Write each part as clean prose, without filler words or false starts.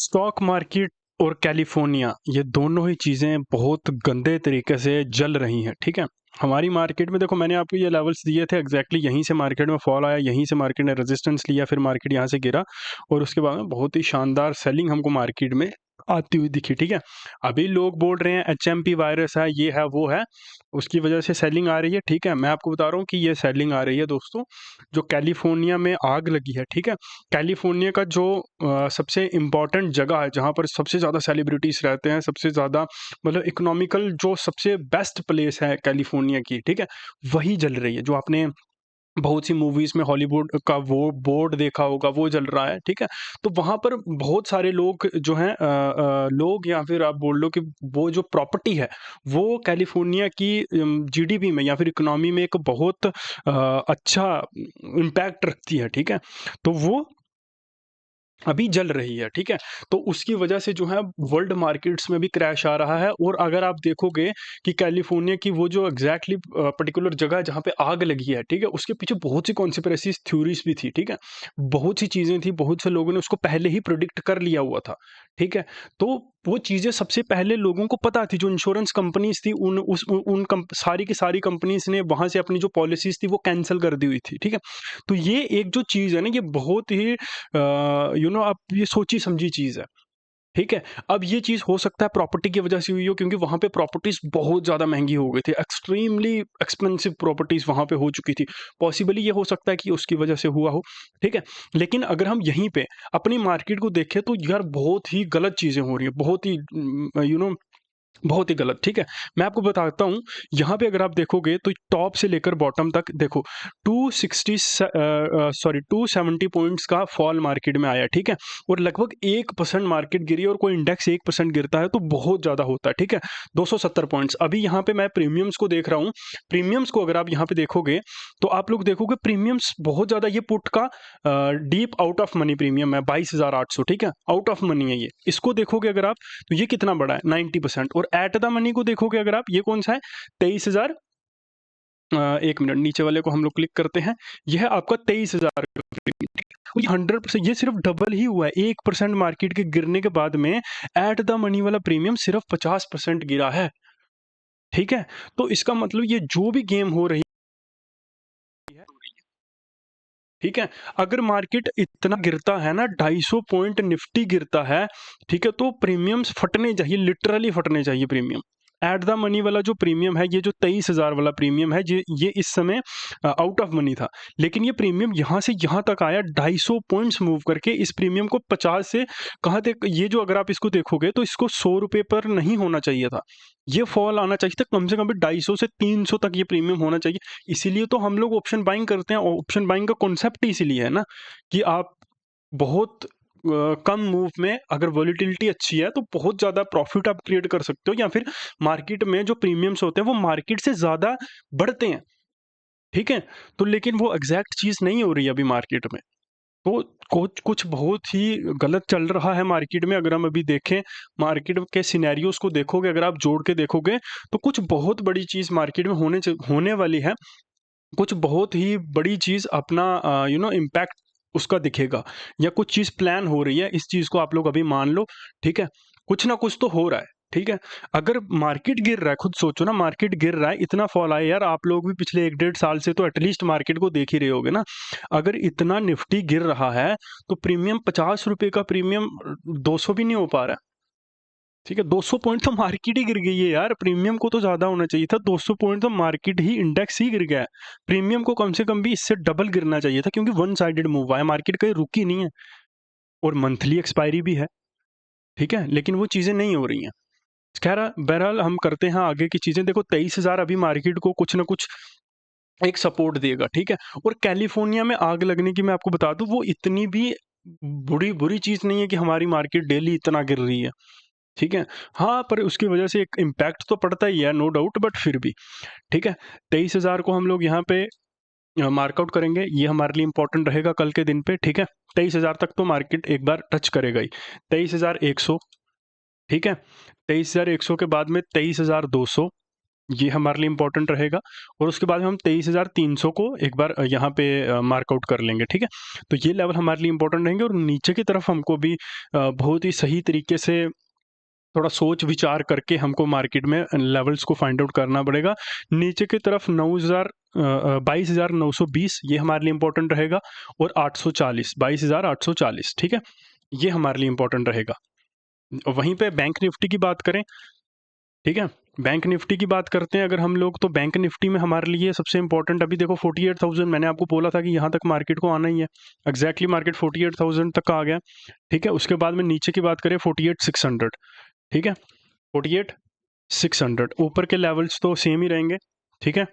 Stock market और California ये दोनों ही चीज़ें बहुत गंदे तरीके से जल रही हैं, ठीक है? हमारी मार्केट में देखो मैंने आपको ये लेवल्स दिए थे एग्जैक्टली यहीं से मार्केट में फॉल आया, यहीं से मार्केट ने रेजिस्टेंस लिया, फिर मार्केट यहाँ से गिरा और उसके बाद में बहुत ही शानदार सेलिंग हमको मार्केट में आती हुई दिखी, ठीक है? अभी लोग बोल रहे हैं एचएमपी वायरस है, ये है, वो है, उसकी वजह से सेलिंग आ रही है, ठीक है? मैं आपको बता रहा हूँ कि ये सेलिंग आ रही है दोस्तों, जो कैलिफोर्निया में आग लगी है, ठीक है? कैलिफोर्निया का जो सबसे इम्पोर्टेंट जगह है जहाँ पर सबसे ज़्यादा सेलिब्रिटीज़ रहते हैं, सबसे ज़्यादा मतलब इकोनॉमिकल जो सबसे बेस्ट प्लेस है कैलिफोर्निया की, ठीक है? वही जल रही है। जो आपने बहुत सी मूवीज़ में हॉलीवुड का वो बोर्ड देखा होगा, वो जल रहा है, ठीक है? तो वहाँ पर बहुत सारे लोग जो हैं लोग या फिर आप बोल लो कि वो जो प्रॉपर्टी है, वो कैलिफोर्निया की जीडीपी में या फिर इकोनॉमी में एक बहुत अच्छा इम्पैक्ट रखती है, ठीक है? तो वो अभी जल रही है, ठीक है? तो उसकी वजह से जो है वर्ल्ड मार्केट्स में भी क्रैश आ रहा है और अगर आप देखोगे कि कैलिफ़ोर्निया की वो जो एग्ज़ैक्टली पर्टिकुलर जगह है जहाँ पे आग लगी है, ठीक है? उसके पीछे बहुत सी कॉन्स्पिरेसी थ्योरीज़ भी थी, ठीक है? बहुत सी चीज़ें थी, बहुत से लोगों ने उसको पहले ही प्रेडिक्ट कर लिया हुआ था, ठीक है? तो वो चीज़ें सबसे पहले लोगों को पता थी, जो इंश्योरेंस कंपनीज़ थी उन उस उ उन कम सारी की सारी कंपनीज़ ने वहाँ से अपनी जो पॉलिसीज़ थी वो कैंसल कर दी हुई थी, ठीक है? तो ये एक जो चीज़ है ना, ये बहुत ही आप ये सोची समझी चीज़ है, ठीक है? अब ये चीज़ हो सकता है प्रॉपर्टी की वजह से हुई हो क्योंकि वहाँ पे प्रॉपर्टीज़ बहुत ज़्यादा महँगी हो गई थी, एक्सट्रीमली एक्सपेंसिव प्रॉपर्टीज़ वहाँ पे हो चुकी थी। पॉसिबली ये हो सकता है कि उसकी वजह से हुआ हो, ठीक है? लेकिन अगर हम यहीं पे अपनी मार्केट को देखें तो यार बहुत ही गलत चीज़ें हो रही हैं, बहुत ही बहुत ही गलत, ठीक है? मैं आपको बताता हूँ, यहाँ पे अगर आप देखोगे तो टॉप से लेकर बॉटम तक देखो 270 पॉइंट्स का फॉल मार्केट में आया, ठीक है? और लगभग 1% मार्केट गिरी और कोई इंडेक्स 1% गिरता है तो बहुत ज़्यादा होता है, ठीक है? 270 पॉइंट्स। अभी यहाँ पे मैं प्रीमियम्स को देख रहा हूँ, प्रीमियम्स को अगर आप यहाँ पे देखोगे, तो आप लोग देखोगे प्रीमियम्स बहुत ज़्यादा ये पुट का deep out of money premium है 22,800, ठीक है? आउट ऑफ मनी है ये। इसको देखोगे अगर आप तो ये कितना बड़ा है 90% और एट द मनी को देखोगे अगर आप ये कौन सा है 23,000 एक मिनट नीचे वाले को हम लोग क्लिक करते हैं यह आपका 23,000 ये 100% ये सिर्फ डबल ही हुआ है 1% मार्केट के गिरने के बाद में एट द मनी वाला प्रीमियम सिर्फ 50% गिरा है ठीक है तो इसका मतलब ये जो भी गेम हो रही है ठीक है अगर मार्केट इतना गिरता है ना 250 पॉइंट निफ्टी गिरता है ठीक है तो प्रीमियम्स फटने चाहिए लिटरली फटने चाहिए प्रीमियम एट द मनी वाला जो प्रीमियम है ये जो 23,000 वाला प्रीमियम है ये इस समय आउट ऑफ मनी था लेकिन ये प्रीमियम यहाँ से यहाँ तक आया 250 पॉइंट्स मूव करके इस प्रीमियम को 50 से कहाँ तक ये जो अगर आप इसको देखोगे तो इसको 100 रुपये पर नहीं होना चाहिए था ये फॉल आना चाहिए था कम से कम 250 से 300 तक ये प्रीमियम होना चाहिए इसीलिए तो हम लोग ऑप्शन बाइंग करते हैं ऑप्शन बाइंग का कॉन्सेप्ट इसीलिए है ना कि आप बहुत कम मूव में अगर वॉलीटिलिटी अच्छी है तो बहुत ज़्यादा प्रॉफिट आप क्रिएट कर सकते हो या फिर मार्केट में जो प्रीमियम्स होते हैं वो मार्केट से ज़्यादा बढ़ते हैं ठीक है तो लेकिन वो एग्जैक्ट चीज़ नहीं हो रही है अभी मार्केट में तो कुछ कुछ बहुत ही गलत चल रहा है मार्केट में अगर हम अभी देखें मार्केट के सिनेरियोज को देखोगे अगर आप जोड़ के देखोगे तो कुछ बहुत बड़ी चीज़ मार्केट में होने वाली है कुछ बहुत ही बड़ी चीज़ अपना इम्पैक्ट उसका दिखेगा या कुछ चीज़ प्लान हो रही है इस चीज़ को आप लोग अभी मान लो ठीक है कुछ ना कुछ तो हो रहा है ठीक है अगर मार्केट गिर रहा है खुद सोचो ना मार्केट गिर रहा है इतना फॉल आया यार आप लोग भी पिछले 1 डेढ़ साल से तो एटलीस्ट मार्केट को देख ही रहे होगे ना अगर इतना निफ्टी गिर रहा है तो प्रीमियम 50 रुपए का प्रीमियम 200 भी नहीं हो पा रहा है ठीक है 200 पॉइंट तो मार्केट ही गिर गई है यार प्रीमियम को तो ज्यादा होना चाहिए था 200 पॉइंट तो मार्केट ही इंडेक्स ही गिर गया है प्रीमियम को कम से कम भी इससे डबल गिरना चाहिए था क्योंकि वन साइडेड मूव है मार्केट कहीं रुकी नहीं है और मंथली एक्सपायरी भी है ठीक है लेकिन वो चीजें नहीं हो रही हैं खैर बहरहाल हम करते हैं आगे की चीजें देखो 23,000 अभी मार्केट को कुछ ना कुछ एक सपोर्ट देगा ठीक है और कैलिफोर्निया में आग लगने की मैं आपको बता दूं वो इतनी भी बुरी बुरी चीज नहीं है कि हमारी मार्केट डेली इतना गिर रही है ठीक है हाँ पर उसकी वजह से एक इम्पैक्ट तो पड़ता ही है नो डाउट बट फिर भी ठीक है 23,000 को हम लोग यहाँ पे मार्कआउट करेंगे ये हमारे लिए इंपॉर्टेंट रहेगा कल के दिन पे ठीक है 23,000 तक तो मार्केट एक बार टच करेगा ही 23,100 ठीक है 23,100 के बाद में 23,200 ये हमारे लिए इंपॉर्टेंट रहेगा। और उसके बाद हम 23,300 को एक बार यहाँ पे मार्कआउट कर लेंगे, ठीक है। तो ये लेवल हमारे लिए इंपॉर्टेंट रहेंगे। और नीचे की तरफ हमको भी बहुत ही सही तरीके से थोड़ा सोच विचार करके हमको मार्केट में लेवल्स को फाइंड आउट करना पड़ेगा। नीचे की तरफ 22,920 ये हमारे लिए इंपॉर्टेंट रहेगा। और 840, 22,840, ठीक है, ये हमारे लिए इंपॉर्टेंट रहेगा। वहीं पे बैंक निफ्टी की बात करें, ठीक है, बैंक निफ्टी की बात करते हैं अगर हम लोग, तो बैंक निफ्टी में हमारे लिए सबसे इंपॉर्टेंट अभी देखो 48,000, मैंने आपको बोला था कि यहाँ तक मार्केट को आना ही है। एग्जैक्टली मार्केट 48,000 तक आ गया, ठीक है। उसके बाद में नीचे की बात करें 48,600, ठीक है, 48,600 ऊपर के लेवल्स तो सेम ही रहेंगे, ठीक है।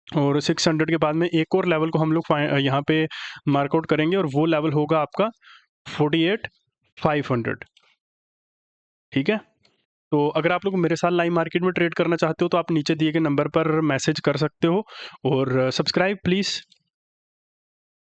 और 600 के बाद में एक और लेवल को हम लोग यहाँ पे मार्कआउट करेंगे, और वो लेवल होगा आपका 48,500, ठीक है। तो अगर आप लोग मेरे साथ लाइव मार्केट में ट्रेड करना चाहते हो तो आप नीचे दिए गए नंबर पर मैसेज कर सकते हो। और सब्सक्राइब प्लीज़।